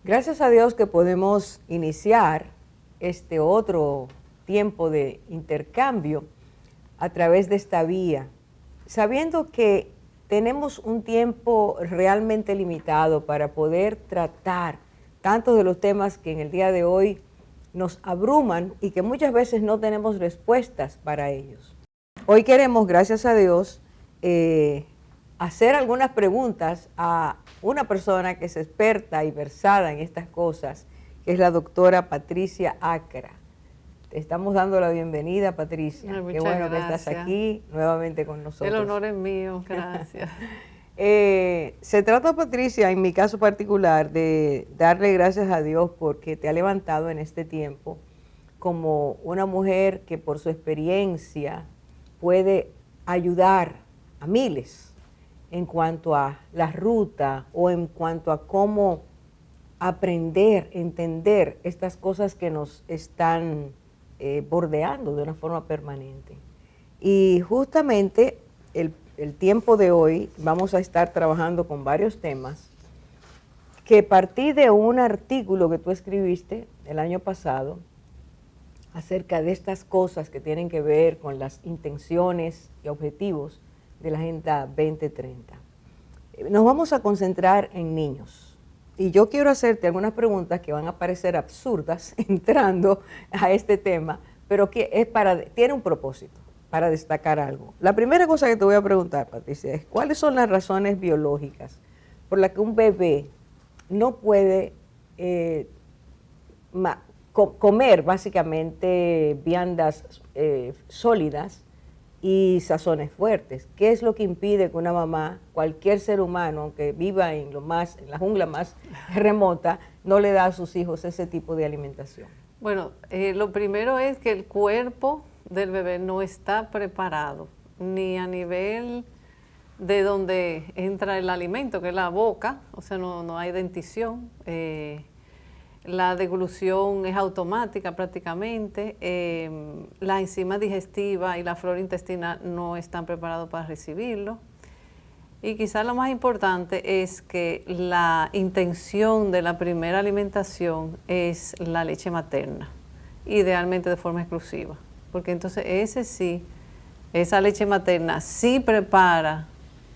Gracias a Dios que podemos iniciar este otro tiempo de intercambio a través de esta vía, sabiendo que tenemos un tiempo realmente limitado para poder tratar tantos de los temas que en el día de hoy nos abruman y que muchas veces no tenemos respuestas para ellos. Hoy queremos, gracias a Dios, hacer algunas preguntas a una persona que es experta y versada en estas cosas, que es la doctora Patricia Acra. Te estamos dando la bienvenida, Patricia. Qué bueno que estás aquí nuevamente con nosotros. El honor es mío, gracias. Se trata, Patricia, en mi caso particular, de darle gracias a Dios porque te ha levantado en este tiempo como una mujer que por su experiencia puede ayudar a miles en cuanto a la ruta o en cuanto a cómo aprender, entender estas cosas que nos están bordeando de una forma permanente. Y justamente el tiempo de hoy vamos a estar trabajando con varios temas que partí de un artículo que tú escribiste el año pasado acerca de estas cosas que tienen que ver con las intenciones y objetivos de la Agenda 2030. Nos vamos a concentrar en niños. Y yo quiero hacerte algunas preguntas que van a parecer absurdas entrando a este tema, pero que tiene un propósito, para destacar algo. La primera cosa que te voy a preguntar, Patricia, es ¿cuáles son las razones biológicas por las que un bebé no puede comer básicamente viandas sólidas y sazones fuertes? ¿Qué es lo que impide que una mamá, cualquier ser humano, aunque viva en la jungla más remota, no le da a sus hijos ese tipo de alimentación? Bueno, lo primero es que el cuerpo del bebé no está preparado, ni a nivel de donde entra el alimento, que es la boca, o sea, no hay dentición. La deglución es automática prácticamente, la enzima digestiva y la flora intestinal no están preparados para recibirlo. Y quizás lo más importante es que la intención de la primera alimentación es la leche materna, idealmente de forma exclusiva, porque entonces esa leche materna sí prepara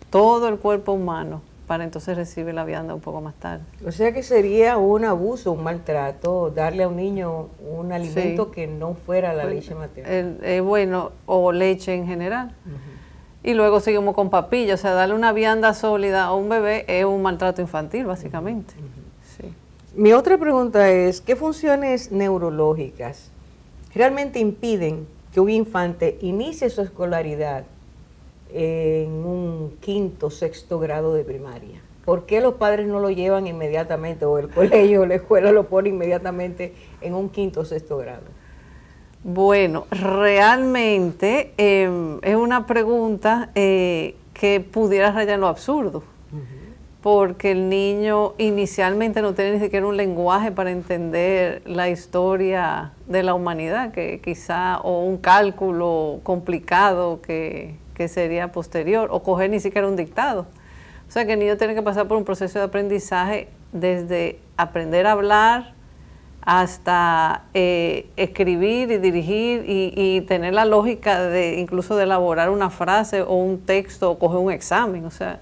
todo el cuerpo humano para entonces recibir la vianda un poco más tarde. O sea que sería un abuso, un maltrato, darle a un niño un alimento que no fuera la leche materna. Bueno, o leche en general. Y luego seguimos con papilla, o sea, darle una vianda sólida a un bebé es un maltrato infantil, básicamente. Sí. Mi otra pregunta es, ¿qué funciones neurológicas realmente impiden que un infante inicie su escolaridad en un quinto, sexto grado de primaria? ¿Por qué los padres no lo llevan inmediatamente, o el colegio o la escuela lo pone inmediatamente en un quinto, sexto grado? Bueno, realmente es una pregunta que pudiera rayar lo absurdo, porque el niño inicialmente no tiene ni siquiera un lenguaje para entender la historia de la humanidad, que quizá, o un cálculo complicado que sería posterior, o coger ni siquiera un dictado. O sea que el niño tiene que pasar por un proceso de aprendizaje desde aprender a hablar hasta escribir y dirigir y tener la lógica de incluso de elaborar una frase o un texto o coger un examen. O sea,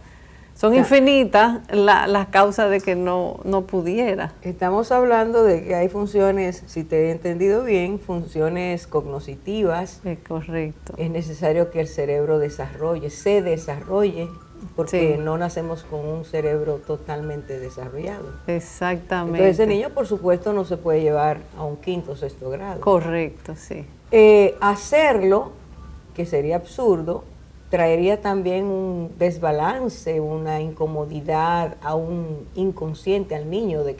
son infinitas las causas de que no pudiera. Estamos hablando de que hay funciones, si te he entendido bien, funciones cognitivas. Es correcto. Es necesario que el cerebro se desarrolle, porque no nacemos con un cerebro totalmente desarrollado. Exactamente. Entonces ese niño, por supuesto, no se puede llevar a un quinto o sexto grado. Correcto, sí. Hacerlo, que sería absurdo, traería también un desbalance, una incomodidad a un inconsciente, al niño, de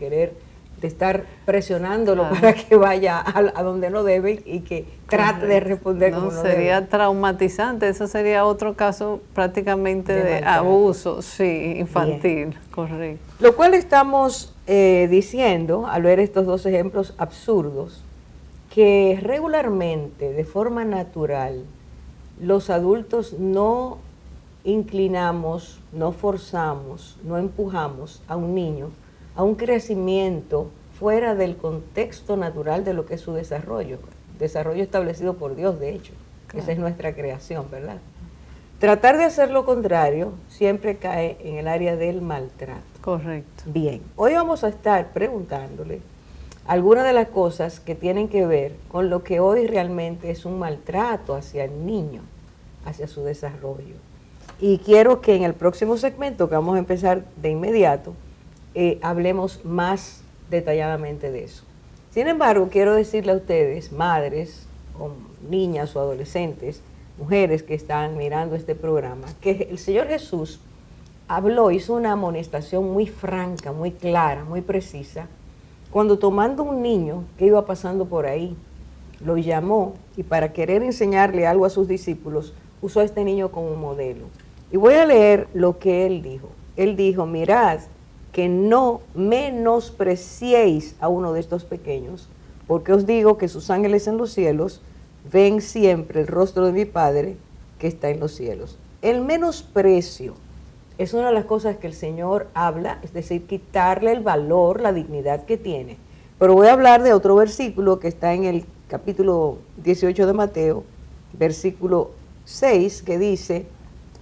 estar presionándolo para que vaya a donde no debe y que trate de responder como no debe. Sería traumatizante, eso sería otro caso prácticamente de abuso, sí, infantil. Bien. Correcto. Lo cual estamos diciendo, al ver estos dos ejemplos absurdos, que regularmente, de forma natural, los adultos no inclinamos, no forzamos, no empujamos a un niño a un crecimiento fuera del contexto natural de lo que es su desarrollo establecido por Dios, de hecho. Claro. Esa es nuestra creación, ¿verdad? Tratar de hacer lo contrario siempre cae en el área del maltrato. Correcto. Bien, hoy vamos a estar preguntándole algunas de las cosas que tienen que ver con lo que hoy realmente es un maltrato hacia el niño, hacia su desarrollo. Y quiero que en el próximo segmento, que vamos a empezar de inmediato, hablemos más detalladamente de eso. Sin embargo, quiero decirle a ustedes, madres, o niñas o adolescentes, mujeres que están mirando este programa, que el Señor Jesús hizo una amonestación muy franca, muy clara, muy precisa, cuando tomando un niño que iba pasando por ahí, lo llamó y para querer enseñarle algo a sus discípulos, usó a este niño como modelo. Y voy a leer lo que él dijo. Él dijo, mirad que no menospreciéis a uno de estos pequeños, porque os digo que sus ángeles en los cielos ven siempre el rostro de mi Padre que está en los cielos. El menosprecio es una de las cosas que el Señor habla, es decir, quitarle el valor, la dignidad que tiene. Pero voy a hablar de otro versículo que está en el capítulo 18 de Mateo, versículo 6, que dice,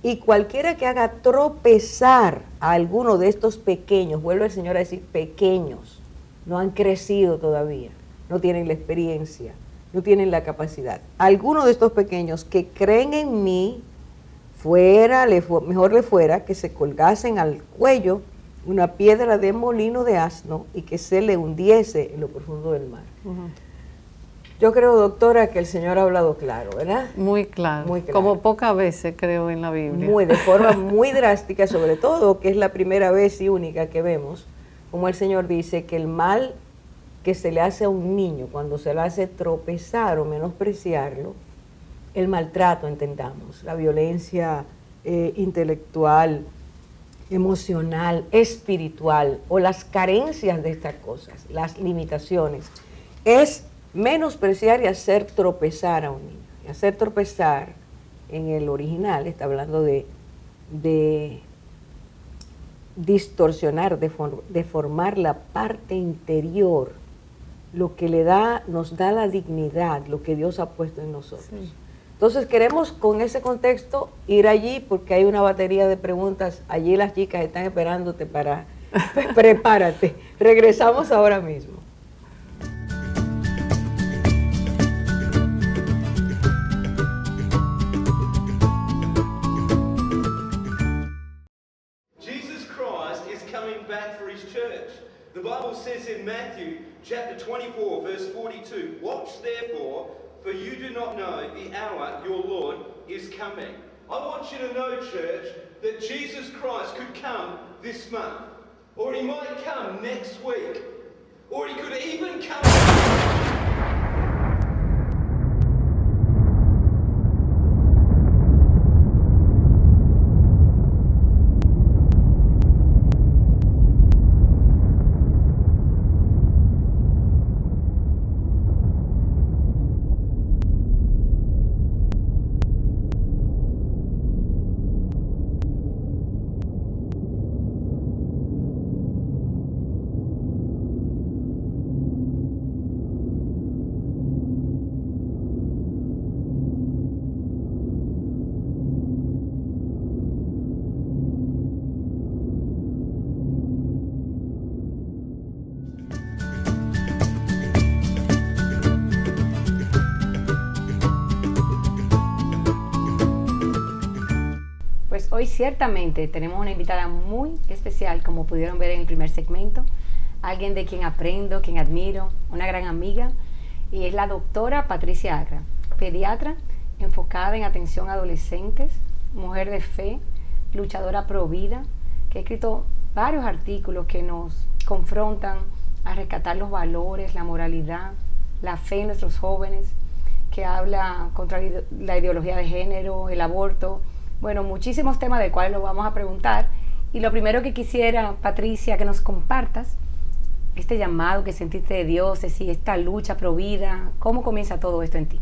y cualquiera que haga tropezar a alguno de estos pequeños, vuelve el Señor a decir pequeños, no han crecido todavía, no tienen la experiencia, no tienen la capacidad. Alguno de estos pequeños que creen en mí, mejor le fuera que se colgasen al cuello una piedra de molino de asno y que se le hundiese en lo profundo del mar. Uh-huh. Yo creo, doctora, que el Señor ha hablado claro, ¿verdad? Muy claro. Muy claro. Como pocas veces creo en la Biblia. De forma muy drástica, sobre todo, que es la primera vez y única que vemos, como el Señor dice que el mal que se le hace a un niño cuando se le hace tropezar o menospreciarlo, el maltrato, entendamos, la violencia intelectual, emocional, espiritual, o las carencias de estas cosas, las limitaciones, es menospreciar y hacer tropezar a un niño. Y hacer tropezar, en el original, está hablando de distorsionar, deformar la parte interior, lo que nos da la dignidad, lo que Dios ha puesto en nosotros. Sí. Entonces queremos con ese contexto ir allí porque hay una batería de preguntas. Allí las chicas están esperándote para... Prepárate. Regresamos ahora mismo. Jesus Christ is coming back for his church. The Bible says in Matthew chapter 24 verse 42, watch therefore, for you do not know the hour your Lord is coming. I want you to know, church, that Jesus Christ could come this month, or he might come next week, or he could even come... Hoy ciertamente tenemos una invitada muy especial, como pudieron ver en el primer segmento, alguien de quien aprendo, quien admiro, una gran amiga, y es la doctora Patricia Acra, pediatra enfocada en atención a adolescentes, mujer de fe, luchadora pro vida, que ha escrito varios artículos que nos confrontan a rescatar los valores, la moralidad, la fe en nuestros jóvenes, que habla contra la ideología de género, el aborto. Bueno, muchísimos temas de cuales lo vamos a preguntar. Y lo primero que quisiera, Patricia, que nos compartas este llamado que sentiste de Dios, es decir, esta lucha pro vida. ¿Cómo comienza todo esto en ti?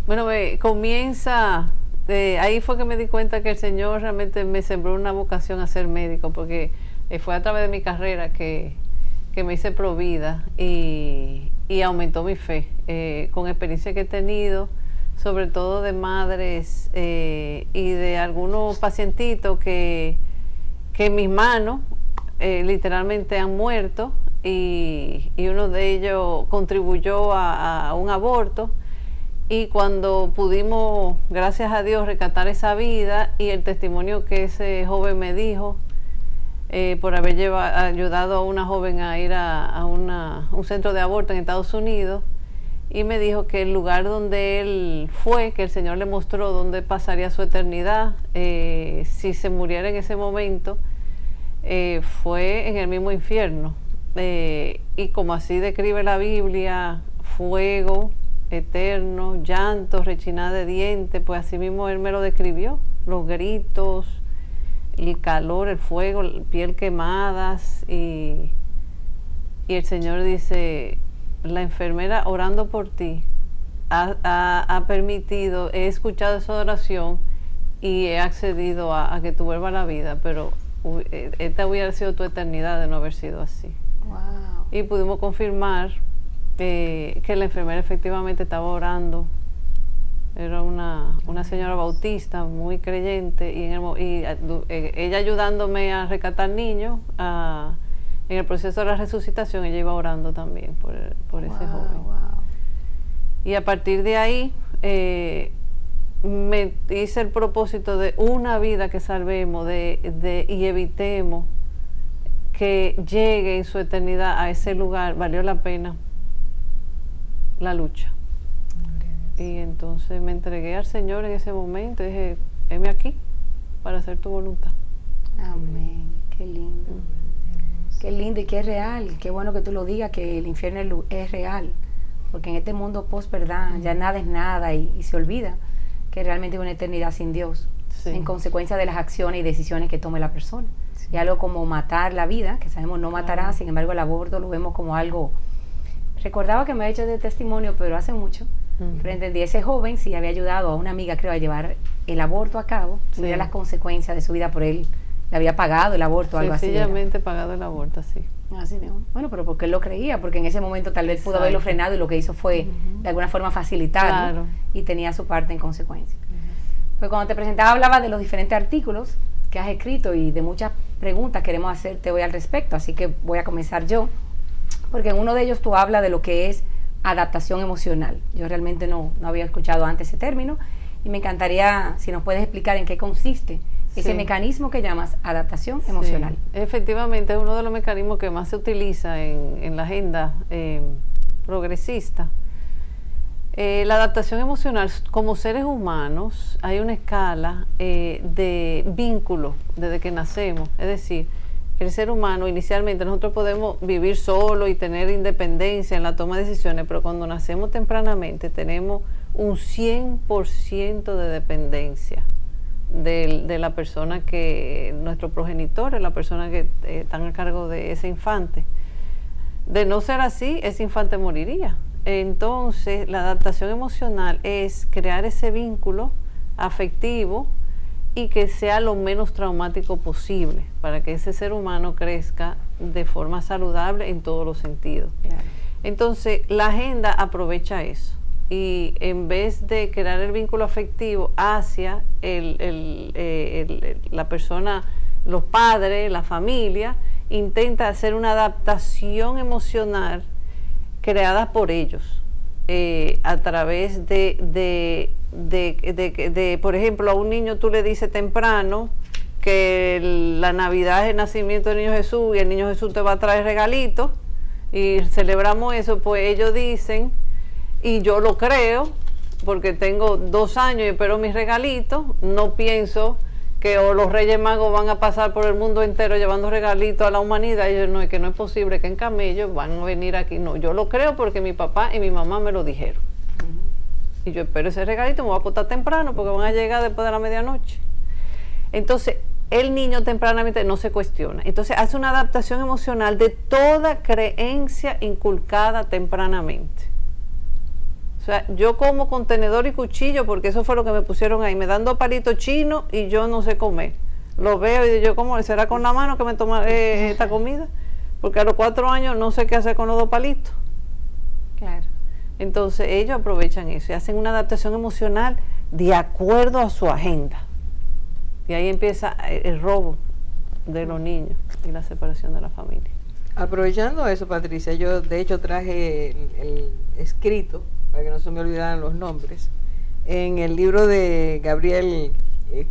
Bueno, comienza, ahí fue que me di cuenta que el Señor realmente me sembró una vocación a ser médico, porque Fue a través de mi carrera que me hice provida y aumentó mi fe, con experiencia que he tenido, sobre todo de madres y de algunos pacientitos que en mis manos literalmente han muerto y uno de ellos contribuyó a un aborto. Y cuando pudimos, gracias a Dios, rescatar esa vida y el testimonio que ese joven me dijo, por haber ayudado a una joven a ir a un centro de aborto en Estados Unidos, y me dijo que el lugar donde él fue, que el Señor le mostró dónde pasaría su eternidad, si se muriera en ese momento, fue en el mismo infierno. Y como así describe la Biblia, fuego eterno, llanto, rechinar de dientes, pues así mismo él me lo describió, los gritos, el calor, el fuego, la piel quemadas, y el Señor dice, la enfermera orando por ti ha permitido, he escuchado esa oración y he accedido a que tú vuelvas a la vida, pero esta hubiera sido tu eternidad de no haber sido así. Wow. Y pudimos confirmar que la enfermera efectivamente estaba orando. Era una señora bautista muy creyente y ella ayudándome a rescatar niños en el proceso de la resucitación. Ella iba orando también por ese joven. Wow. Y a partir de ahí me hice el propósito de una vida que salvemos y evitemos que llegue en su eternidad a ese lugar. Valió la pena la lucha. Y entonces me entregué al Señor en ese momento y dije, heme aquí para hacer tu voluntad. Amén. Qué lindo. Qué lindo y qué real. Qué bueno que tú lo digas, que el infierno es real. Porque en este mundo post-verdad ya nada es nada y se olvida que realmente hay una eternidad sin Dios. Sí. En consecuencia de las acciones y decisiones que tome la persona. Sí. Y algo como matar la vida, que sabemos no matará, sin embargo el aborto lo vemos como algo... Recordaba que me había hecho de testimonio, pero hace mucho. Pero entendí, ese joven sí había ayudado a una amiga, creo, a llevar el aborto a cabo. Sí. Mira las consecuencias de su vida por él. Le había pagado el aborto o algo así. Sencillamente pagado el aborto, sí. Así mismo. Bueno, pero porque él lo creía, porque en ese momento tal vez pudo haberlo frenado y lo que hizo fue de alguna forma facilitarlo, y tenía su parte en consecuencia. Pues cuando te presentaba hablaba de los diferentes artículos que has escrito y de muchas preguntas queremos hacerte hoy al respecto, así que voy a comenzar yo, porque en uno de ellos tú hablas de lo que es adaptación emocional. Yo realmente no había escuchado antes ese término y me encantaría si nos puedes explicar en qué consiste ese mecanismo que llamas adaptación emocional. Efectivamente, es uno de los mecanismos que más se utiliza en la agenda progresista. La adaptación emocional, como seres humanos, hay una escala de vínculo desde que nacemos. Es decir, el ser humano, inicialmente, nosotros podemos vivir solo y tener independencia en la toma de decisiones, pero cuando nacemos tempranamente tenemos un 100% de dependencia de la persona que, nuestro progenitor, la persona que están a cargo de ese infante. De no ser así, ese infante moriría. Entonces, la adaptación emocional es crear ese vínculo afectivo y que sea lo menos traumático posible para que ese ser humano crezca de forma saludable en todos los sentidos. Claro. Entonces, la agenda aprovecha eso. Y en vez de crear el vínculo afectivo hacia la persona, los padres, la familia, intenta hacer una adaptación emocional creada por ellos, a través de, por ejemplo, a un niño tú le dices temprano que la Navidad es el nacimiento del niño Jesús y el niño Jesús te va a traer regalitos y celebramos eso, pues ellos dicen, y yo lo creo, porque tengo 2 años y espero mis regalitos, no pienso que los Reyes Magos van a pasar por el mundo entero llevando regalitos a la humanidad. Y yo, no, es que no es posible que en camello van a venir aquí. No, yo lo creo porque mi papá y mi mamá me lo dijeron. Y yo espero ese regalito, me voy a acostar temprano porque van a llegar después de la medianoche. Entonces, el niño tempranamente no se cuestiona. Entonces, hace una adaptación emocional de toda creencia inculcada tempranamente. O sea, yo como con tenedor y cuchillo porque eso fue lo que me pusieron ahí. Me dan 2 palitos chinos y yo no sé comer. lo veo y yo, ¿cómo será con la mano que me toma esta comida? Porque a los 4 años no sé qué hacer con los 2 palitos. Claro. Entonces ellos aprovechan eso y hacen una adaptación emocional de acuerdo a su agenda. Y ahí empieza el robo de los niños y la separación de la familia. Aprovechando eso, Patricia, yo de hecho traje el escrito, para que no se me olvidaran los nombres, en el libro de Gabrielle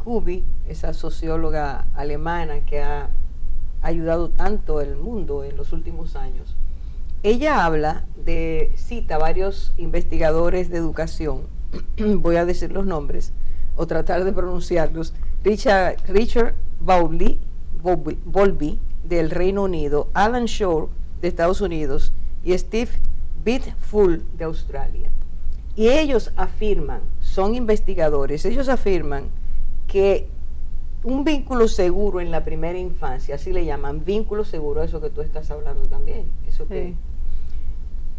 Kubi, esa socióloga alemana que ha ayudado tanto el mundo en los últimos años. Ella cita varios investigadores de educación, voy a decir los nombres, o tratar de pronunciarlos, Richard Bowlby del Reino Unido, Alan Shore de Estados Unidos y Steve Bitfull de Australia. Y ellos afirman, son investigadores, ellos afirman que un vínculo seguro en la primera infancia, así le llaman, vínculo seguro, eso que tú estás hablando también, eso que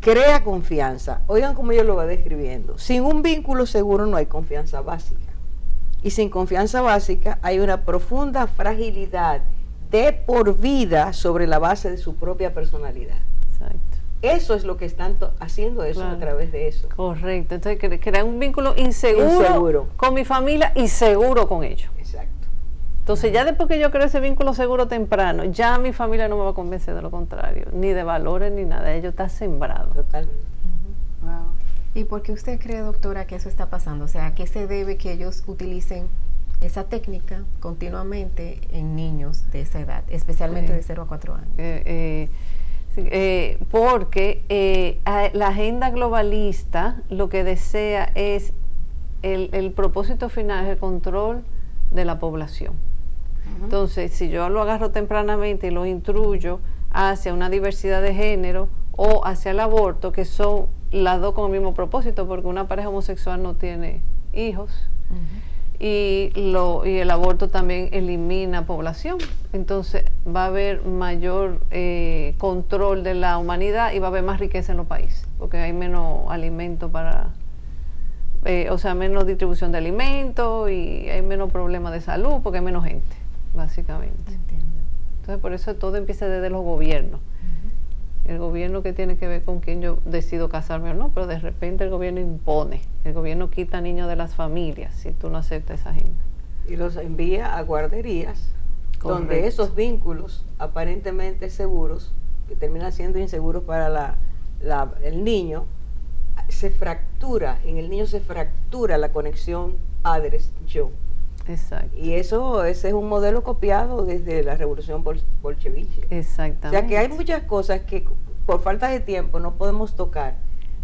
crea confianza. Oigan cómo yo lo va describiendo. Sin un vínculo seguro no hay confianza básica. Y sin confianza básica hay una profunda fragilidad de por vida sobre la base de su propia personalidad. Exacto. Eso es lo que están haciendo eso, claro, a través de eso. Correcto. Entonces crear un vínculo inseguro con mi familia y seguro con ellos. Exacto. Entonces ya después que yo creo ese vínculo seguro temprano, ya mi familia no me va a convencer de lo contrario, ni de valores ni nada, ellos está sembrado. Totalmente. Wow. ¿Y por qué usted cree, doctora, que eso está pasando? O sea, ¿a qué se debe que ellos utilicen esa técnica continuamente en niños de esa edad, especialmente de 0 a 4 años? Porque la agenda globalista lo que desea es el propósito final, es el control de la población. Entonces, si yo lo agarro tempranamente y lo instruyo hacia una diversidad de género o hacia el aborto, que son las dos con el mismo propósito, porque una pareja homosexual no tiene hijos, y el aborto también elimina población. Entonces va a haber mayor control de la humanidad y va a haber más riqueza en los países, porque hay menos alimento menos distribución de alimentos y hay menos problemas de salud porque hay menos gente, básicamente. Entiendo. Entonces por eso todo empieza desde los gobiernos. El gobierno que tiene que ver con quién yo decido casarme o no, pero de repente el gobierno impone, el gobierno quita niños de las familias si tú no aceptas esa agenda. Y los envía a guarderías, correcto, donde esos vínculos aparentemente seguros, que terminan siendo inseguros para el niño, se fractura, en el niño se fractura la conexión padres-yo. Exacto. Y ese es un modelo copiado desde la revolución bolchevique. Exactamente. O sea que hay muchas cosas que por falta de tiempo no podemos tocar,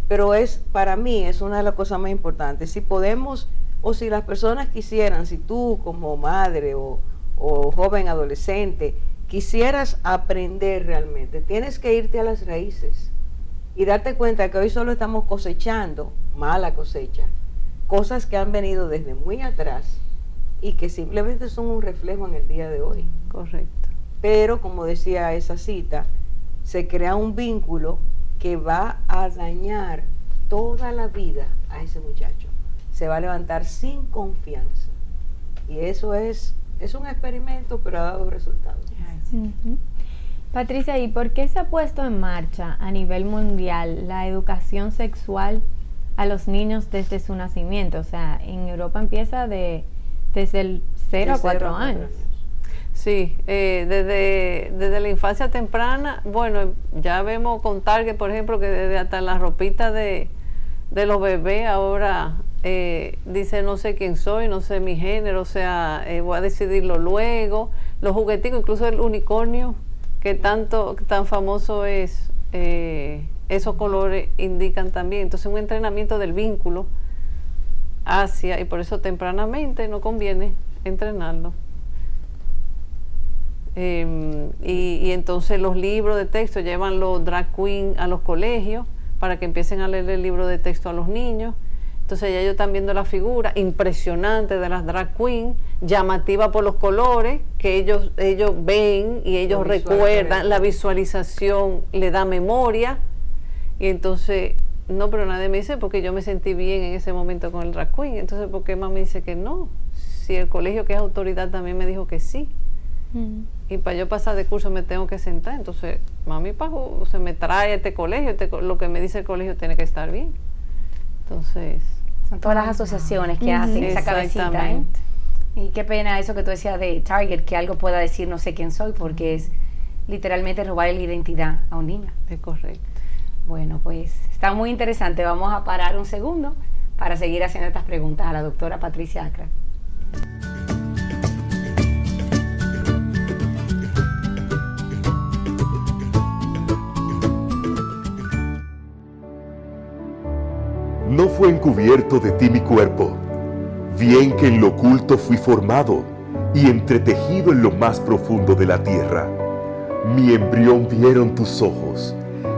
pero para mí es una de las cosas más importantes. Si podemos, o si las personas quisieran, si tú como madre o joven adolescente quisieras aprender realmente, tienes que irte a las raíces y darte cuenta que hoy solo estamos cosechando, mala cosecha, cosas que han venido desde muy atrás y que simplemente son un reflejo en el día de hoy. Correcto. Pero, como decía esa cita, se crea un vínculo que va a dañar toda la vida a ese muchacho. Se va a levantar sin confianza. Y eso es un experimento, pero ha dado resultados. Patricia, ¿y por qué se ha puesto en marcha a nivel mundial la educación sexual a los niños desde su nacimiento? O sea, en Europa empieza desde el 0 a 4 años. Sí, desde la infancia temprana, bueno, ya vemos con Target, por ejemplo, que desde hasta la ropita de los bebés ahora dice no sé quién soy, no sé mi género, o sea, voy a decidirlo luego. Los jugueticos, incluso el unicornio, que tan famoso es, esos colores indican también. Entonces un entrenamiento del vínculo y por eso tempranamente no conviene entrenarlo. Y entonces los libros de texto llevan los drag queen a los colegios para que empiecen a leer el libro de texto a los niños. Entonces ya ellos están viendo la figura impresionante de las drag queen, llamativa por los colores que ellos ven y ellos recuerdan, la visualización le da memoria. Y entonces, no, pero nadie me dice porque yo me sentí bien en ese momento con el drag queen. Entonces, ¿por qué mami dice que no? si el colegio que es autoridad también me dijo que sí. Y para yo pasar de curso me tengo que sentar. Entonces, mami, pago, se me trae a este colegio, lo que me dice el colegio tiene que estar bien. Entonces... Son todas las asociaciones que hacen esa cabecita, ¿eh? Y qué pena eso que tú decías de Target, que algo pueda decir no sé quién soy, porque es literalmente robar la identidad a un niño. Es correcto. Bueno, pues está muy interesante. Vamos a parar un segundo para seguir haciendo estas preguntas a la doctora Patricia Acra. No fue encubierto de ti mi cuerpo, bien que en lo oculto fui formado y entretejido en lo más profundo de la tierra. Mi embrión vieron tus ojos,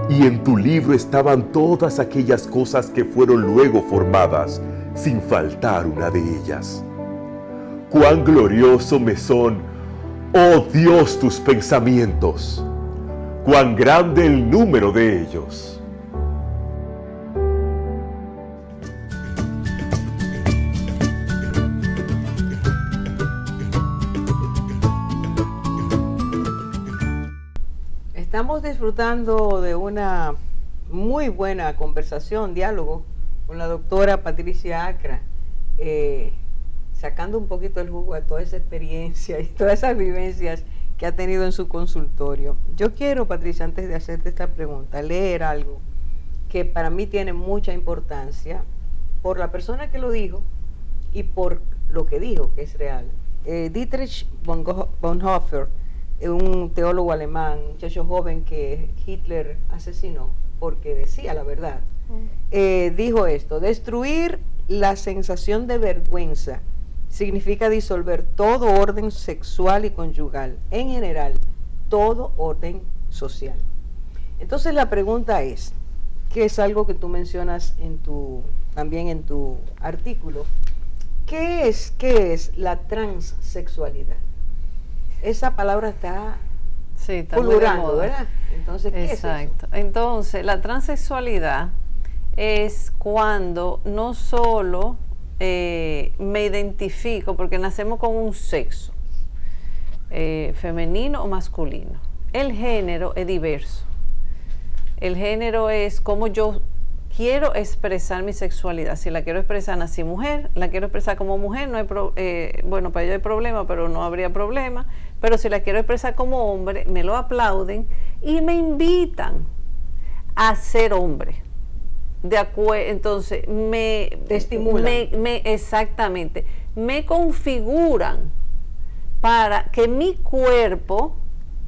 y en tu libro estaban todas aquellas cosas que fueron luego formadas, sin faltar una de ellas. Cuán glorioso me son, oh Dios, tus pensamientos, cuán grande el número de ellos. Estamos disfrutando de una muy buena conversación, diálogo con la doctora Patricia Acra, sacando un poquito el jugo a toda esa experiencia y todas esas vivencias que ha tenido en su consultorio. Yo quiero, Patricia, antes de hacerte esta pregunta, leer algo que para mí tiene mucha importancia por la persona que lo dijo y por lo que dijo, que es real. Dietrich Bonhoeffer, un teólogo alemán, un muchacho joven que Hitler asesinó porque decía la verdad, dijo esto: destruir la sensación de vergüenza significa disolver todo orden sexual y conyugal, en general, todo orden social. Entonces la pregunta es, que es algo que tú mencionas también en tu artículo, ¿qué es la transexualidad? Esa palabra está pululando, ¿verdad? Entonces, ¿qué Exacto. es eso? Entonces, la transexualidad es cuando no solo me identifico, porque nacemos con un sexo, femenino o masculino. El género es diverso. El género es como yo quiero expresar mi sexualidad. Si la quiero expresar nací mujer, la quiero expresar como mujer, no hay bueno, para ello hay problema, pero no habría problema. Pero si la quiero expresar como hombre, me lo aplauden y me invitan a ser hombre. Entonces, te estimulan. Exactamente. Me configuran para que mi cuerpo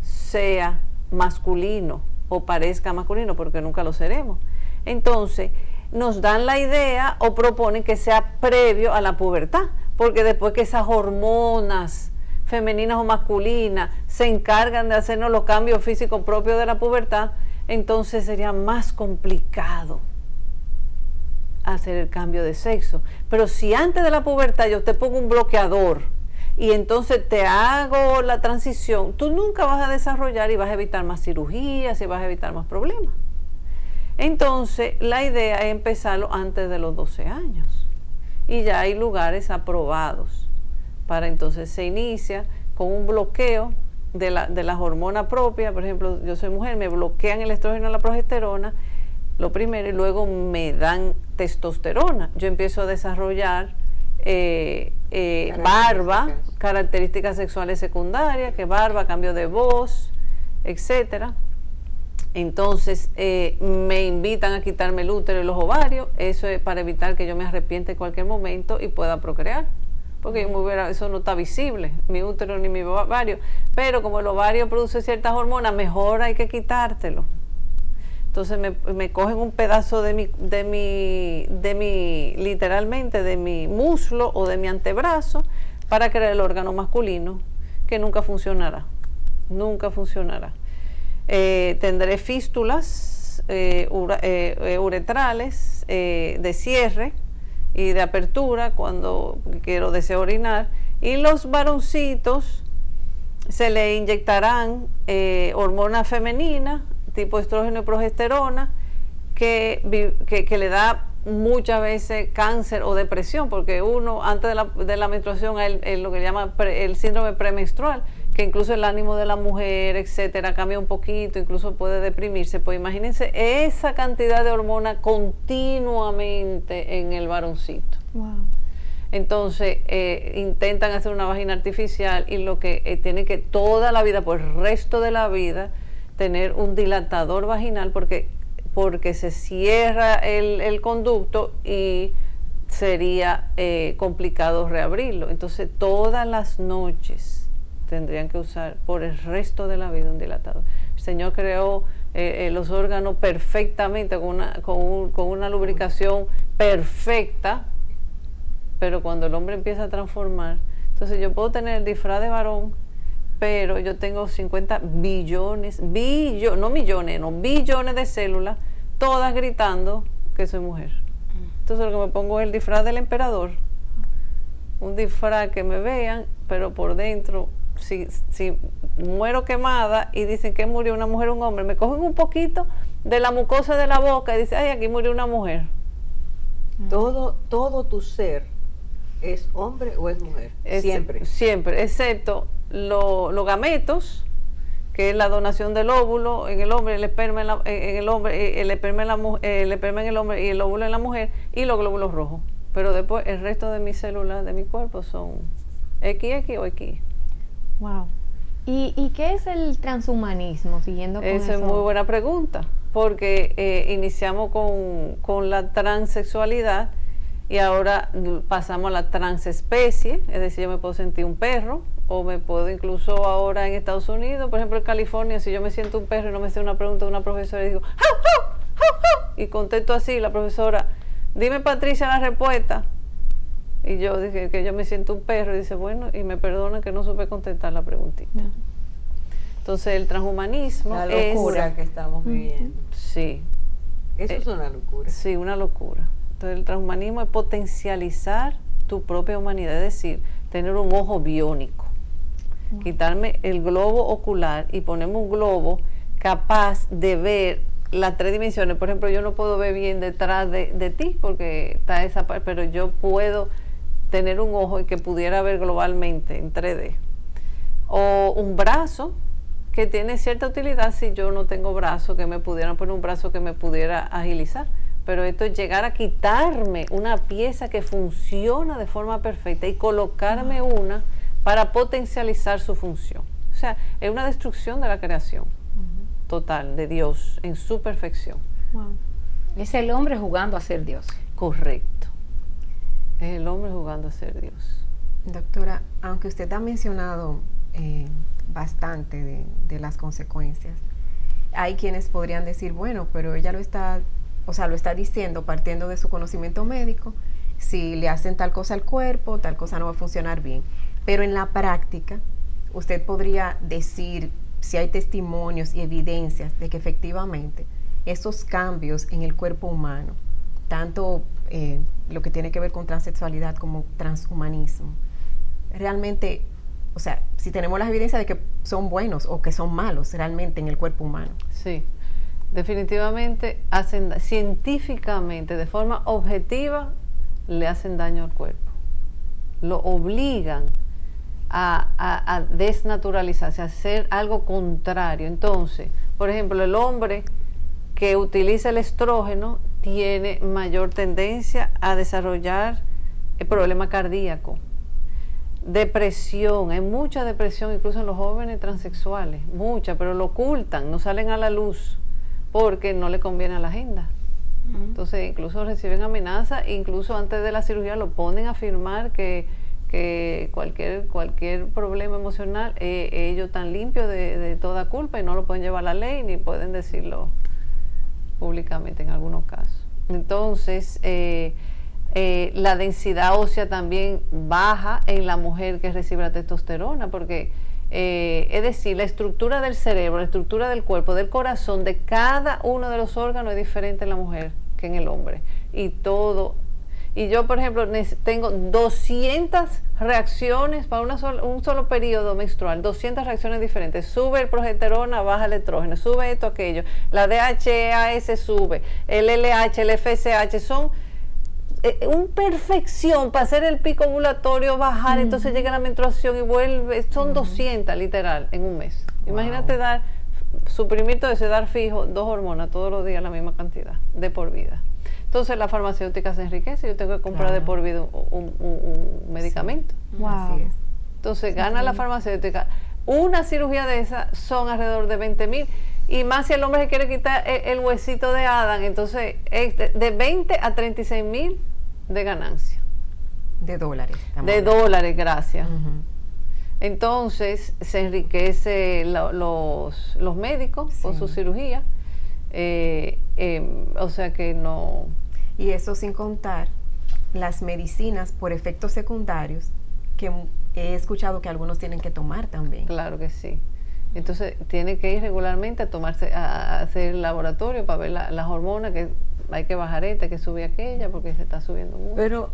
sea masculino o parezca masculino, porque nunca lo seremos. Entonces, nos dan la idea o proponen que sea previo a la pubertad, porque después que esas hormonas femeninas o masculinas se encargan de hacernos los cambios físicos propios de la pubertad, entonces sería más complicado hacer el cambio de sexo. Pero si antes de la pubertad yo te pongo un bloqueador y entonces te hago la transición, tú nunca vas a desarrollar y vas a evitar más cirugías y vas a evitar más problemas. Entonces, la idea es empezarlo antes de los 12 años. Y ya hay lugares aprobados para entonces se inicia con un bloqueo de las hormonas propias. Por ejemplo, yo soy mujer, me bloquean el estrógeno y la progesterona, lo primero, y luego me dan testosterona. Yo empiezo a desarrollar barba, características sexuales secundarias, que barba, cambio de voz, etcétera. Entonces me invitan a quitarme el útero y los ovarios. Eso es para evitar que yo me arrepiente en cualquier momento y pueda procrear, porque eso no está visible, mi útero ni mi ovario, pero como el ovario produce ciertas hormonas, mejor hay que quitártelo. Entonces me cogen un pedazo de mi literalmente de mi muslo o de mi antebrazo para crear el órgano masculino, que nunca funcionará, tendré fístulas uretrales de cierre y de apertura cuando deseo orinar, y los varoncitos se le inyectarán hormonas femeninas tipo estrógeno y progesterona que le da muchas veces cáncer o depresión, porque uno antes de la menstruación hay lo que llama el síndrome premenstrual, que incluso el ánimo de la mujer, etcétera, cambia un poquito, incluso puede deprimirse. Pues imagínense esa cantidad de hormonas continuamente en el varoncito. Wow. Entonces intentan hacer una vagina artificial y lo que tiene que toda la vida, por el resto de la vida, tener un dilatador vaginal porque se cierra el conducto y sería complicado reabrirlo. Entonces todas las noches tendrían que usar por el resto de la vida un dilatador. El Señor creó los órganos perfectamente, con una lubricación perfecta, pero cuando el hombre empieza a transformar, entonces yo puedo tener el disfraz de varón, pero yo tengo 50 billones, no millones, no billones de células, todas gritando que soy mujer. Entonces lo que me pongo es el disfraz del emperador, un disfraz que me vean, pero por dentro, si muero quemada y dicen que murió una mujer o un hombre, me cogen un poquito de la mucosa de la boca y dicen, ay, aquí murió una mujer. Todo tu ser es hombre o es mujer. Siempre. Siempre, excepto los gametos, que es la donación del óvulo en el hombre, el esperma en el hombre, el esperma en el hombre y el óvulo en la mujer, y los glóbulos rojos. Pero después el resto de mis células de mi cuerpo son XX o X. Wow. ¿Y qué es el transhumanismo? Siguiendo con Esa es muy buena pregunta, porque iniciamos con la transexualidad y ahora pasamos a la transespecie, es decir, yo me puedo sentir un perro, o me puedo incluso ahora en Estados Unidos, por ejemplo en California, si yo me siento un perro y no me sé una pregunta de una profesora y digo, ¡Jau, jau, jau, jau! Y contesto así, la profesora, dime Patricia la respuesta. Y yo dije que yo me siento un perro, y dice, bueno, y me perdona que no supe contestar la preguntita. Entonces el transhumanismo la locura que estamos viviendo. Sí. Eso es una locura. Sí, una locura. Entonces el transhumanismo es potencializar tu propia humanidad, es decir, tener un ojo biónico. Quitarme el globo ocular y ponerme un globo capaz de ver las 3 dimensiones. Por ejemplo, yo no puedo ver bien detrás de ti porque está esa parte, pero yo puedo tener un ojo y que pudiera ver globalmente en 3D. O un brazo que tiene cierta utilidad si yo no tengo brazo, que me pudieran poner un brazo que me pudiera agilizar. Pero esto es llegar a quitarme una pieza que funciona de forma perfecta y colocarme una para potencializar su función. O sea, es una destrucción de la creación total de Dios en su perfección. Wow. Es el hombre jugando a ser Dios. Correcto. Es el hombre jugando a ser Dios. Doctora, aunque usted ha mencionado bastante de las consecuencias, hay quienes podrían decir, bueno, pero ella lo está diciendo partiendo de su conocimiento médico, si le hacen tal cosa al cuerpo, tal cosa no va a funcionar bien. Pero en la práctica, usted podría decir si hay testimonios y evidencias de que efectivamente esos cambios en el cuerpo humano, tanto lo que tiene que ver con transexualidad como transhumanismo, realmente, o sea, si tenemos las evidencias de que son buenos o que son malos realmente en el cuerpo humano. Sí, definitivamente científicamente, de forma objetiva, le hacen daño al cuerpo. Lo obligan a desnaturalizarse, a hacer algo contrario. Entonces, por ejemplo, el hombre que utiliza el estrógeno tiene mayor tendencia a desarrollar el problema cardíaco, depresión. Hay mucha depresión incluso en los jóvenes transexuales, mucha, pero lo ocultan, no salen a la luz porque no le conviene a la agenda. Entonces incluso reciben amenazas, incluso antes de la cirugía lo ponen a afirmar que cualquier problema emocional, ellos están limpios de toda culpa y no lo pueden llevar a la ley ni pueden decirlo públicamente en algunos casos. Entonces la densidad ósea también baja en la mujer que recibe la testosterona, porque es decir, la estructura del cerebro, la estructura del cuerpo, del corazón, de cada uno de los órganos es diferente en la mujer que en el hombre. Y yo, por ejemplo, tengo 200 reacciones para un solo periodo menstrual, 200 reacciones diferentes. Sube el progesterona, baja el estrógeno, sube esto, aquello. La DHEAS sube, el LH, el FSH, son perfección para hacer el pico ovulatorio, bajar, entonces llega la menstruación y vuelve, son 200 literal en un mes. Imagínate suprimir todo eso, dar fijo 2 hormonas todos los días la misma cantidad, de por vida. Entonces la farmacéutica se enriquece, yo tengo que comprar de por vida un medicamento. Wow. Así es. Entonces gana la farmacéutica. Una cirugía de esas son alrededor de 20,000. Y más si el hombre se quiere quitar el huesito de Adán, entonces de 20 a 36,000 de ganancia. De dólares. De dólares, gracias. Ujú. Entonces se enriquece los médicos con su cirugía. O sea que no... Y eso sin contar las medicinas por efectos secundarios que he escuchado que algunos tienen que tomar también. Claro que sí. Entonces tiene que ir regularmente a hacer el laboratorio para ver las hormonas, que hay que bajar esta, hay que subir aquella, porque se está subiendo mucho. Pero,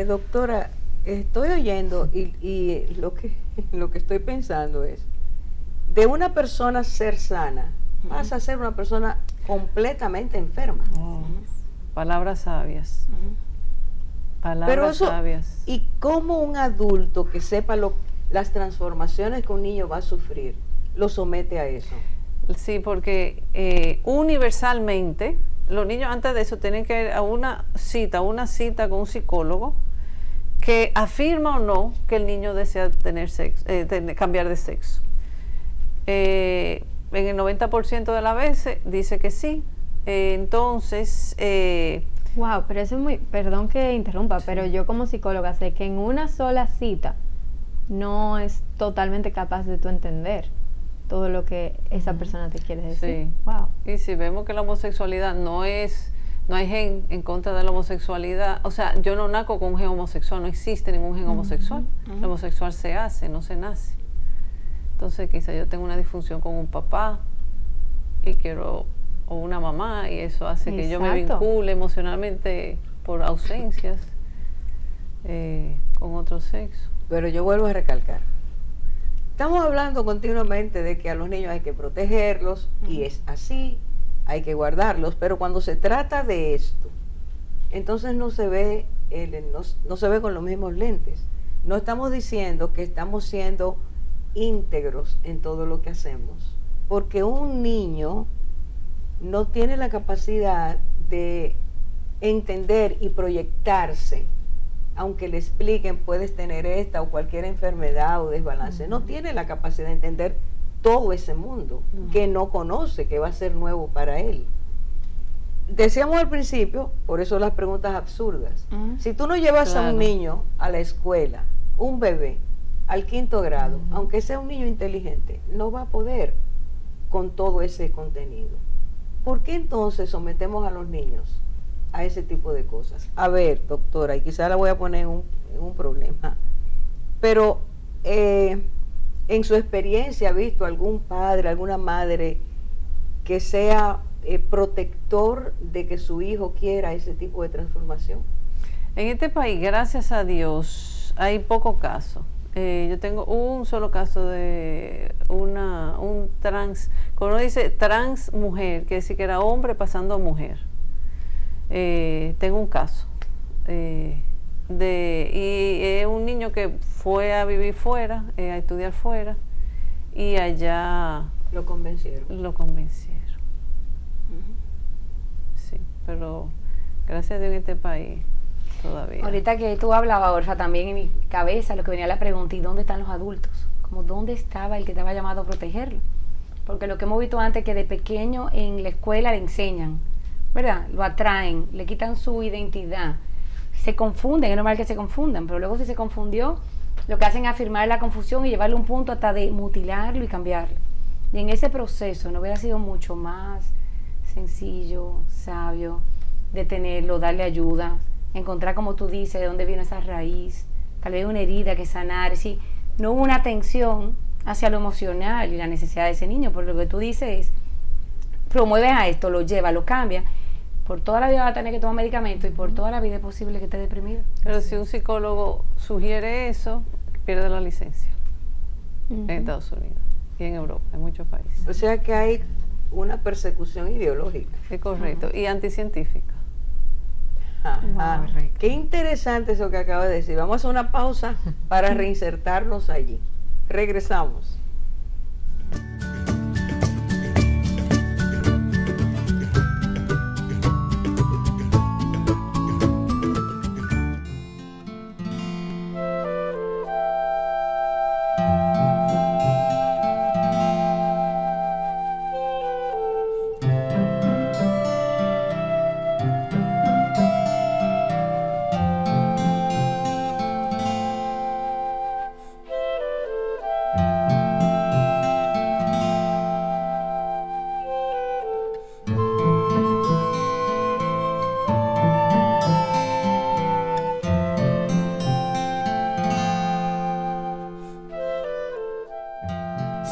doctora, estoy oyendo y lo que estoy pensando es, de una persona ser sana, vas a ser una persona completamente enferma. Palabras sabias. Palabras Pero eso, sabias. ¿y cómo un adulto que sepa las transformaciones que un niño va a sufrir, lo somete a eso? Sí, porque universalmente los niños antes de eso tienen que ir a una cita con un psicólogo que afirma o no que el niño desea tener sexo, cambiar de sexo. En el 90% de las veces dice que sí. Entonces... Wow, pero eso es muy, perdón que interrumpa, pero yo como psicóloga sé que en una sola cita no es totalmente capaz de tú entender todo lo que esa persona te quiere decir. Sí. Wow. Y si vemos que la homosexualidad no hay gen en contra de la homosexualidad, o sea, yo no naco con un gen homosexual, no existe ningún gen homosexual. La homosexual se hace, no se nace. Entonces quizá yo tengo una disfunción con un papá y o una mamá, y eso hace que yo me vincule emocionalmente por ausencias con otro sexo. Pero yo vuelvo a recalcar, estamos hablando continuamente de que a los niños hay que protegerlos, y es así, hay que guardarlos, pero cuando se trata de esto, entonces no se ve con los mismos lentes. No estamos diciendo que estamos siendo íntegros en todo lo que hacemos, porque un niño no tiene la capacidad de entender y proyectarse, aunque le expliquen puedes tener esta o cualquier enfermedad o desbalance, no tiene la capacidad de entender todo ese mundo que no conoce, que va a ser nuevo para él. Decíamos al principio, por eso las preguntas absurdas, si tú no llevas a un niño a la escuela, un bebé, al 5º grado, aunque sea un niño inteligente, no va a poder con todo ese contenido. ¿Por qué entonces sometemos a los niños a ese tipo de cosas? A ver, doctora, y quizá la voy a poner en un problema, pero en su experiencia, ¿ha visto algún padre, alguna madre que sea protector de que su hijo quiera ese tipo de transformación? En este país, gracias a Dios, hay pocos casos. Yo tengo un solo caso de un trans, cuando uno dice trans mujer, quiere decir que era hombre pasando a mujer. Tengo un caso y es un niño que fue a vivir fuera, a estudiar fuera, y allá lo convencieron. Sí, pero gracias a Dios en este país todavía. Ahorita que tú hablabas, Orfa, también en mi cabeza lo que venía la pregunta, ¿y dónde están los adultos? Como dónde estaba el que estaba llamado a protegerlo. Porque lo que hemos visto antes, que de pequeño en la escuela le enseñan, ¿verdad? Lo atraen, le quitan su identidad, se confunden, es normal que se confundan, pero luego si se confundió, lo que hacen es afirmar la confusión y llevarlo a un punto hasta de mutilarlo y cambiarlo. Y en ese proceso no hubiera sido mucho más sencillo, sabio, detenerlo, darle ayuda, encontrar, como tú dices, de dónde viene esa raíz, tal vez una herida que sanar. Si no hubo una atención hacia lo emocional y la necesidad de ese niño, porque lo que tú dices es, promueves a esto, lo lleva, lo cambia, por toda la vida va a tener que tomar medicamentos y por toda la vida es posible que esté deprimido. Pero si un psicólogo sugiere eso, pierde la licencia en Estados Unidos y en Europa, en muchos países. O sea que hay una persecución ideológica. Es correcto, y anticientífica. Ajá. Correcto. Qué interesante eso que acaba de decir. Vamos a hacer una pausa para reinsertarnos allí. Regresamos.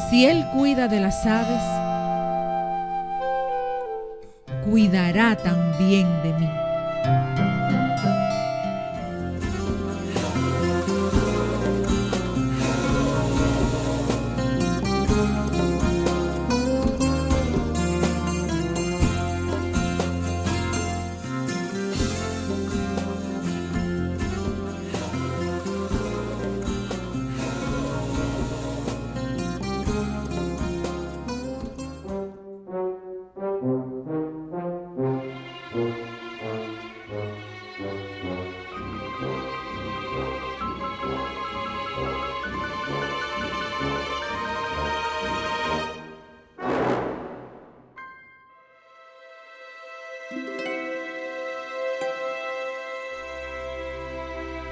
Si Él cuida de las aves, cuidará también de mí.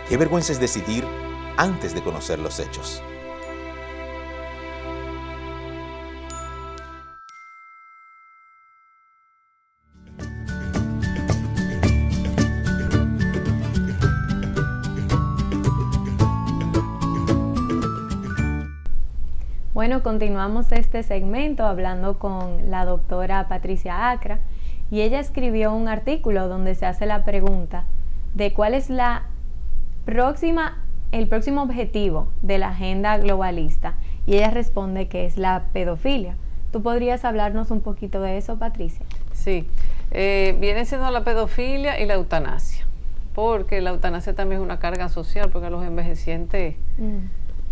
Qué vergüenza es decidir antes de conocer los hechos. Bueno, continuamos este segmento hablando con la doctora Patricia Acra, y ella escribió un artículo donde se hace la pregunta de cuál es el próximo objetivo de la agenda globalista, y ella responde que es la pedofilia. ¿Tú podrías hablarnos un poquito de eso, Patricia? Sí, viene siendo la pedofilia y la eutanasia, porque la eutanasia también es una carga social, porque los envejecientes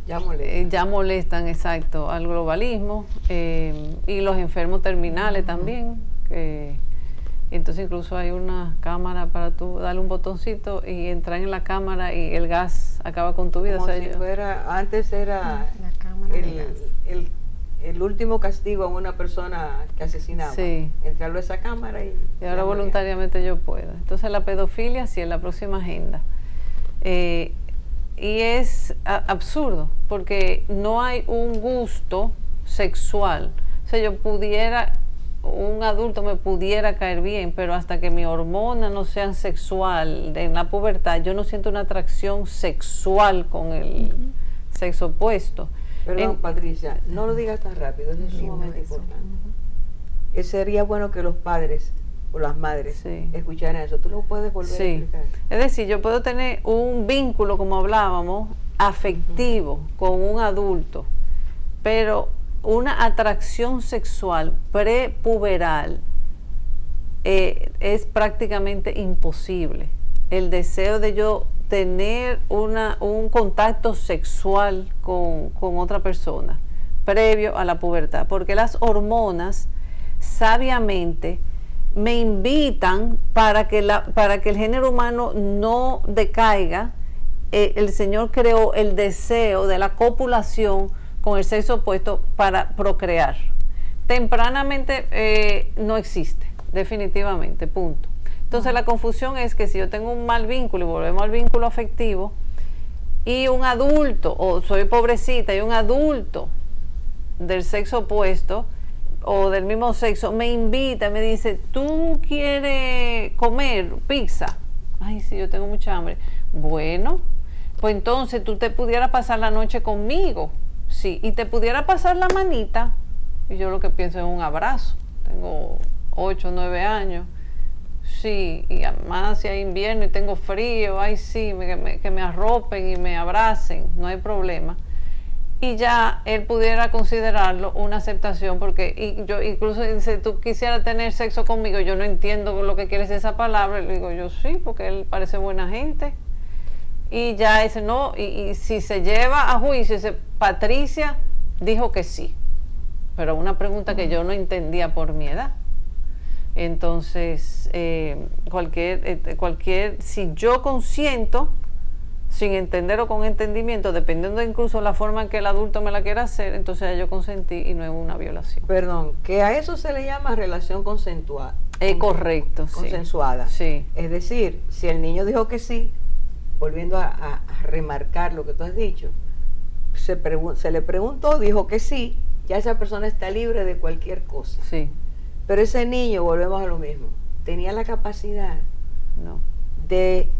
ya molestan, exacto, al globalismo, y los enfermos terminales también. Entonces incluso hay una cámara para tú darle un botoncito y entrar en la cámara y el gas acaba con tu vida. Como si fuera, antes era La cámara de gas. el último castigo a una persona que asesinaba. Sí. Entrarlo a esa cámara y ahora voluntariamente yo puedo. Entonces la pedofilia sí es la próxima agenda. Y es absurdo, porque no hay un gusto sexual. O sea, un adulto me pudiera caer bien, pero hasta que mis hormonas no sean sexual en la pubertad, yo no siento una atracción sexual con el sexo opuesto. Perdón, Patricia, no lo digas tan rápido, eso es sumamente importante. Sería bueno que los padres o las madres escucharan eso. ¿Tú lo puedes volver a explicar? Es decir, yo puedo tener un vínculo, como hablábamos, afectivo con un adulto, pero una atracción sexual prepuberal es prácticamente imposible. El deseo de yo tener un contacto sexual con otra persona previo a la pubertad, porque las hormonas sabiamente me invitan para que el género humano no decaiga. El Señor creó el deseo de la copulación con el sexo opuesto para procrear. Tempranamente no existe, definitivamente, punto. Entonces la confusión es que si yo tengo un mal vínculo, y volvemos al vínculo afectivo, y un adulto, o soy pobrecita, y un adulto del sexo opuesto o del mismo sexo me invita, me dice, ¿tú quieres comer pizza? Ay, sí, yo tengo mucha hambre. Bueno, pues entonces tú te pudieras pasar la noche conmigo. Sí, y te pudiera pasar la manita, y yo lo que pienso es un abrazo. Tengo 8 o 9 años. Sí, y además si hay invierno y tengo frío, ay sí, que me arropen y me abracen, no hay problema. y ya él pudiera considerarlo una aceptación, porque y yo incluso dice, tú quisieras tener sexo conmigo, yo no entiendo lo que quiere decir esa palabra, y le digo yo sí, porque él parece buena gente, y ya dice no, y si se lleva a juicio, dice Patricia dijo que sí, pero una pregunta que yo no entendía por mi edad. Entonces si yo consiento sin entender o con entendimiento, dependiendo incluso la forma en que el adulto me la quiera hacer, entonces ya yo consentí y no es una violación. Perdón, que a eso se le llama relación consensuada. Correcto, consensuada. Sí. Es decir, si el niño dijo que sí, volviendo a remarcar lo que tú has dicho, se le preguntó, dijo que sí, ya esa persona está libre de cualquier cosa. Sí. Pero ese niño, volvemos a lo mismo, tenía la capacidad no. de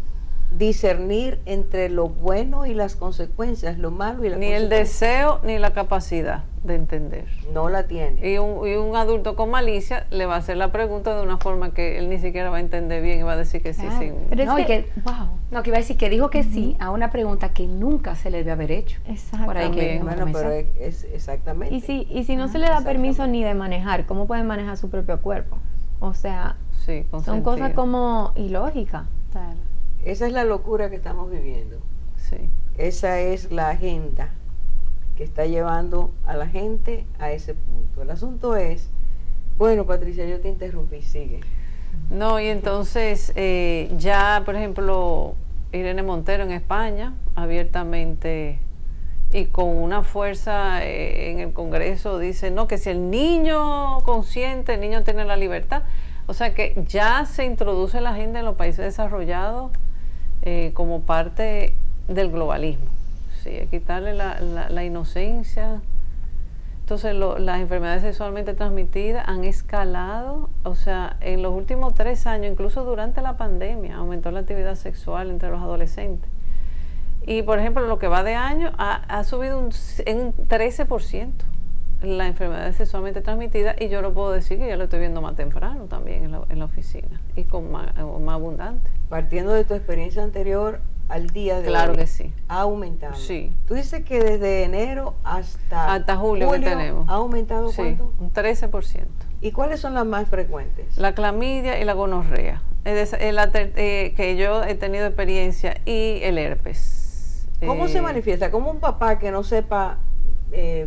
discernir entre lo bueno y las consecuencias, lo malo y las consecuencias. Ni el deseo ni la capacidad de entender. No la tiene. Y un adulto con malicia le va a hacer la pregunta de una forma que él ni siquiera va a entender bien y va a decir que sí. Sin... Pero no, que iba a decir que dijo que sí a una pregunta que nunca se le debe haber hecho. Exacto. Por ahí que bueno, pero es exactamente. Y si no se le da permiso ni de manejar, ¿cómo puede manejar su propio cuerpo? O sea, son cosas como ilógicas. Claro. Esa es la locura que estamos viviendo. Sí. Esa es la agenda que está llevando a la gente a ese punto. El asunto es, bueno, Patricia, yo te interrumpí, sigue. No, y entonces ya, por ejemplo, Irene Montero en España, abiertamente y con una fuerza en el Congreso, dice, no, que si el niño consiente, el niño tiene la libertad. O sea que ya se introduce la agenda en los países desarrollados como parte del globalismo. Sí, quitarle la inocencia. Entonces las enfermedades sexualmente transmitidas han escalado, o sea, en los últimos 3 años, incluso durante la pandemia, aumentó la actividad sexual entre los adolescentes. Y por ejemplo, lo que va de año ha subido en un 13% la enfermedad sexualmente transmitida, y yo lo puedo decir que ya lo estoy viendo más temprano también en la oficina y con más abundante. Partiendo de tu experiencia anterior al día de claro hoy, que sí. Ha aumentado. Sí. Tú dices que desde enero hasta julio que tenemos. ¿Ha aumentado cuánto? Un 13%. ¿Y cuáles son las más frecuentes? La clamidia y la gonorrea, que yo he tenido experiencia, y el herpes. ¿Cómo se manifiesta? ¿Cómo un papá que no sepa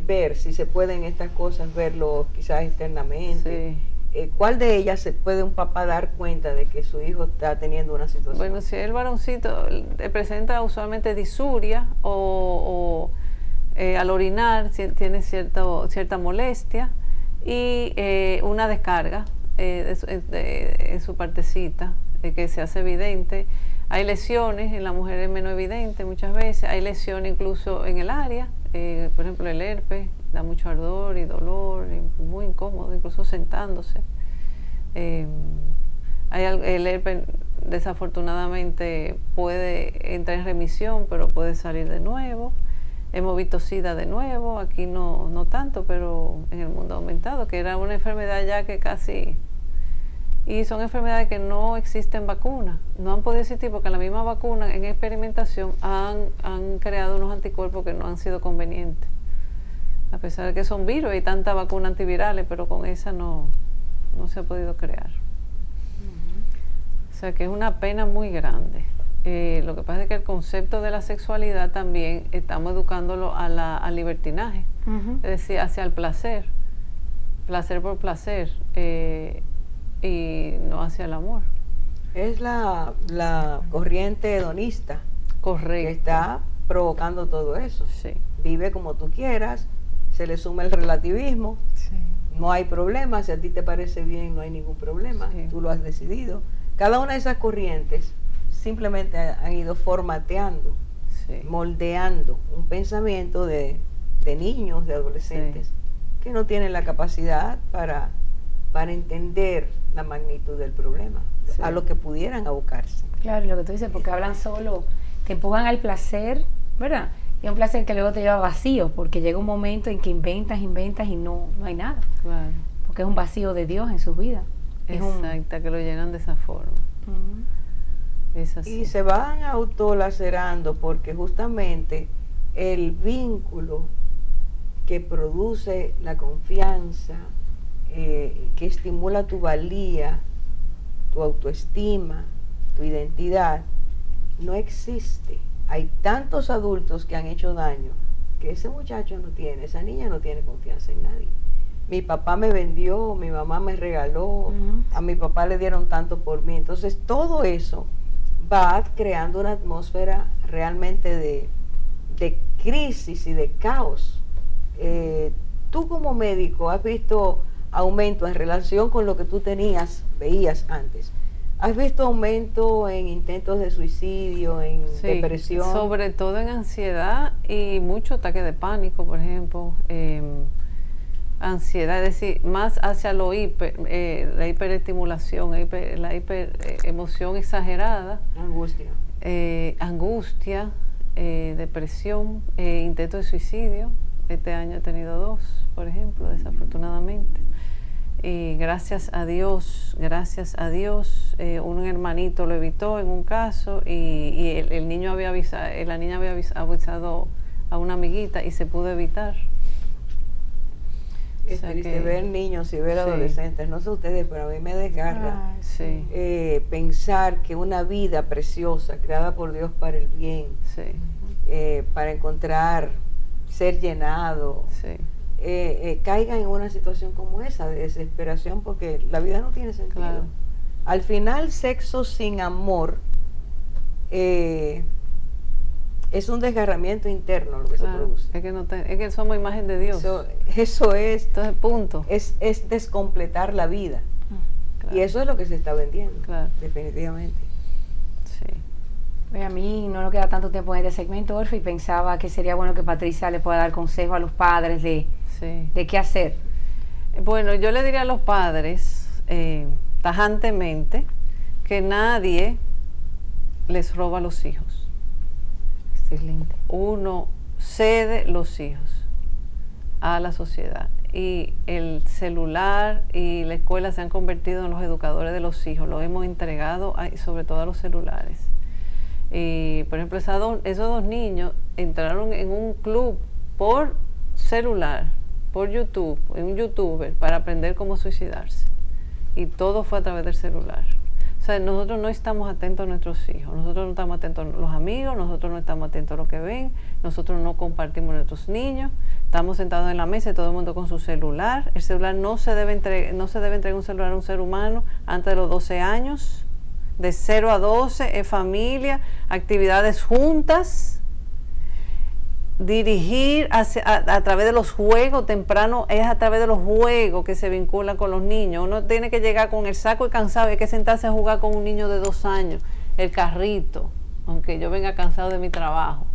ver si se pueden estas cosas, verlo quizás externamente? Sí. ¿Cuál de ellas se puede un papá dar cuenta de que su hijo está teniendo una situación? Bueno, si el varoncito presenta usualmente disuria o al orinar tiene cierta molestia y una descarga en su partecita que se hace evidente. Hay lesiones, en la mujer es menos evidente muchas veces, hay lesiones incluso en el área, por ejemplo el herpes, da mucho ardor y dolor, y muy incómodo, incluso sentándose. El herpes desafortunadamente puede entrar en remisión, pero puede salir de nuevo. Hemos visto SIDA de nuevo, aquí no tanto, pero en el mundo ha aumentado, que era una enfermedad ya que casi... Y son enfermedades que no existen vacunas, no han podido existir porque la misma vacuna en experimentación han creado unos anticuerpos que no han sido convenientes. A pesar de que son virus, hay tantas vacunas antivirales, pero con esa no se ha podido crear. O sea que es una pena muy grande. Lo que pasa es que el concepto de la sexualidad también estamos educándolo al libertinaje, es decir, hacia el placer por placer. Y no hacia el amor. Es la corriente hedonista. Correcto. Que está provocando todo eso. Sí. Vive como tú quieras, se le suma el relativismo, Sí. no hay problema, si a ti te parece bien no hay ningún problema, Sí. tú lo has decidido. Cada una de esas corrientes simplemente han ido formateando, Sí. moldeando un pensamiento de niños, de adolescentes, que no tienen la capacidad para entender la magnitud del problema, Sí. a lo que pudieran abocarse. Claro, lo que tú dices, porque hablan solo, te empujan al placer, ¿verdad? Y un placer que luego te lleva vacío, porque llega un momento en que inventas y no hay nada. Claro. Porque es un vacío de Dios en su vida. Exacto, que lo llenan de esa forma. Es así. Y se van autolacerando porque justamente el vínculo que produce la confianza, que estimula tu valía, tu autoestima, tu identidad, no existe. Hay tantos adultos que han hecho daño que ese muchacho no tiene, esa niña no tiene confianza en nadie. Mi papá me vendió, mi mamá me regaló, a mi papá le dieron tanto por mí. Entonces todo eso va creando una atmósfera realmente de crisis y de caos. Tú como médico has visto aumento en relación con lo que tú veías antes. ¿Has visto aumento en intentos de suicidio, en depresión? Sobre todo en ansiedad y mucho ataque de pánico, por ejemplo. Ansiedad, es decir, más hacia la hiperestimulación, la hiperemoción exagerada. Angustia, depresión, intentos de suicidio. Este año he tenido 2, por ejemplo, desafortunadamente. Y gracias a Dios, un hermanito lo evitó en un caso y el niño había avisado, la niña había avisado a una amiguita y se pudo evitar. Es triste ver niños y ver adolescentes, no sé ustedes, pero a mí me desgarra pensar que una vida preciosa, creada por Dios para el bien, para encontrar, ser llenado, caiga en una situación como esa, de desesperación, porque la vida no tiene sentido. Claro. Al final, sexo sin amor es un desgarramiento interno lo que se produce. Es que somos imagen de Dios. Eso es. Entonces, punto. Es descompletar la vida. Claro. Y eso es lo que se está vendiendo, definitivamente. Sí. Pues a mí no nos queda tanto tiempo en este segmento, Orfe, y pensaba que sería bueno que Patricia le pueda dar consejo a los padres de qué hacer. Bueno, yo le diría a los padres tajantemente que nadie les roba a los hijos. Excelente. Uno cede los hijos a la sociedad y el celular y la escuela se han convertido en los educadores de los hijos, los hemos entregado sobre todo a los celulares. Y por ejemplo esos 2 niños entraron en un club por celular, por YouTube, en un youtuber, para aprender cómo suicidarse, y todo fue a través del celular. O sea, nosotros no estamos atentos a nuestros hijos, nosotros no estamos atentos a los amigos, nosotros no estamos atentos a lo que ven, nosotros no compartimos a nuestros niños, estamos sentados en la mesa y todo el mundo con su celular. El celular no se debe entregar un celular a un ser humano antes de los 12 años, de 0 a 12, es familia, actividades juntas, dirigir a través de los juegos temprano, es a través de los juegos que se vinculan con los niños. Uno tiene que llegar con el saco y cansado, hay que sentarse a jugar con un niño de 2 años, el carrito, aunque yo venga cansado de mi trabajo,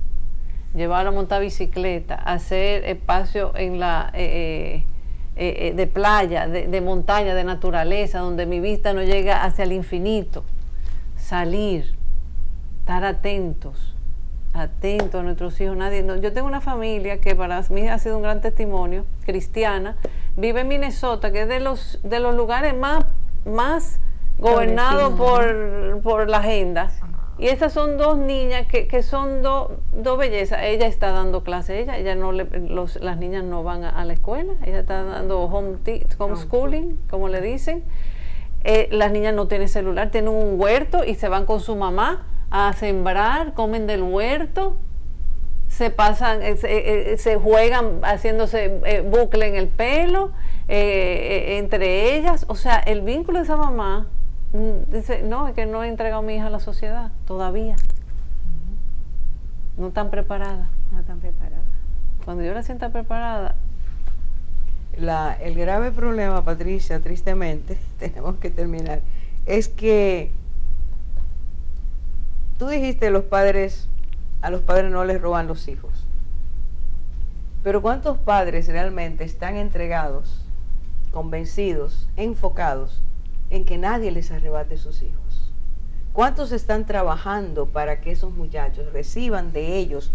llevarlo a montar bicicleta, hacer espacio en de playa, de montaña, de naturaleza, donde mi vista no llega hacia el infinito, salir, estar atentos a nuestros hijos. Yo tengo una familia que para mí ha sido un gran testimonio, cristiana, vive en Minnesota, que es de los lugares más gobernados por la agenda. Y esas son 2 niñas que son dos bellezas. Ella está dando clase, las niñas no van a la escuela, ella está dando homeschooling, como le dicen. Las niñas no tienen celular, tienen un huerto y se van con su mamá a sembrar, comen del huerto, se pasan, se juegan haciéndose bucle en el pelo, entre ellas. O sea, el vínculo de esa mamá dice, no, es que no he entregado a mi hija a la sociedad todavía. No están preparadas. Cuando yo la sienta preparada. El grave problema, Patricia, tristemente, tenemos que terminar, es que tú dijiste a los padres no les roban los hijos. Pero ¿cuántos padres realmente están entregados, convencidos, enfocados en que nadie les arrebate sus hijos? ¿Cuántos están trabajando para que esos muchachos reciban de ellos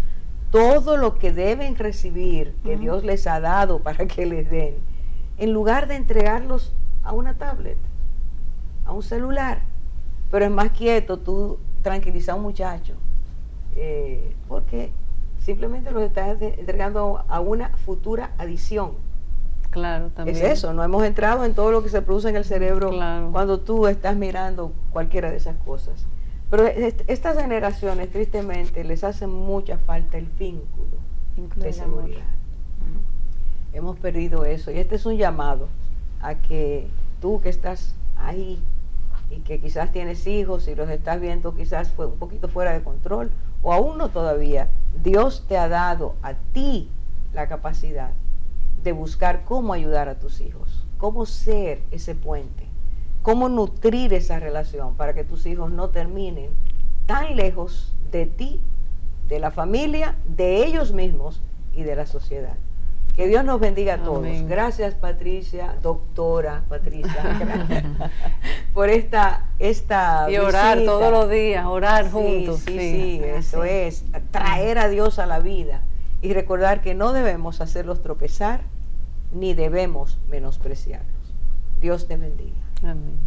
todo lo que deben recibir, que Dios les ha dado para que les den, en lugar de entregarlos a una tablet, a un celular? Pero es más quieto tú tranquilizar a un muchacho, porque simplemente los estás entregando a una futura adición. Claro, también. Es eso, no hemos entrado en todo lo que se produce en el cerebro Claro. cuando tú estás mirando cualquiera de esas cosas. Pero estas generaciones, tristemente, les hace mucha falta el vínculo de del amor. seguridad. Hemos perdido eso, y este es un llamado a que tú que estás ahí y que quizás tienes hijos y los estás viendo quizás fue un poquito fuera de control, o aún no todavía, Dios te ha dado a ti la capacidad de buscar cómo ayudar a tus hijos, cómo ser ese puente, cómo nutrir esa relación para que tus hijos no terminen tan lejos de ti, de la familia, de ellos mismos y de la sociedad. Que Dios nos bendiga a todos. Amén. Gracias, Patricia, doctora Patricia, gracias por esta Y orar visita. todos los días, orar juntos. Sí, eso es, traer a Dios a la vida y recordar que no debemos hacerlos tropezar ni debemos menospreciarlos. Dios te bendiga. Amén.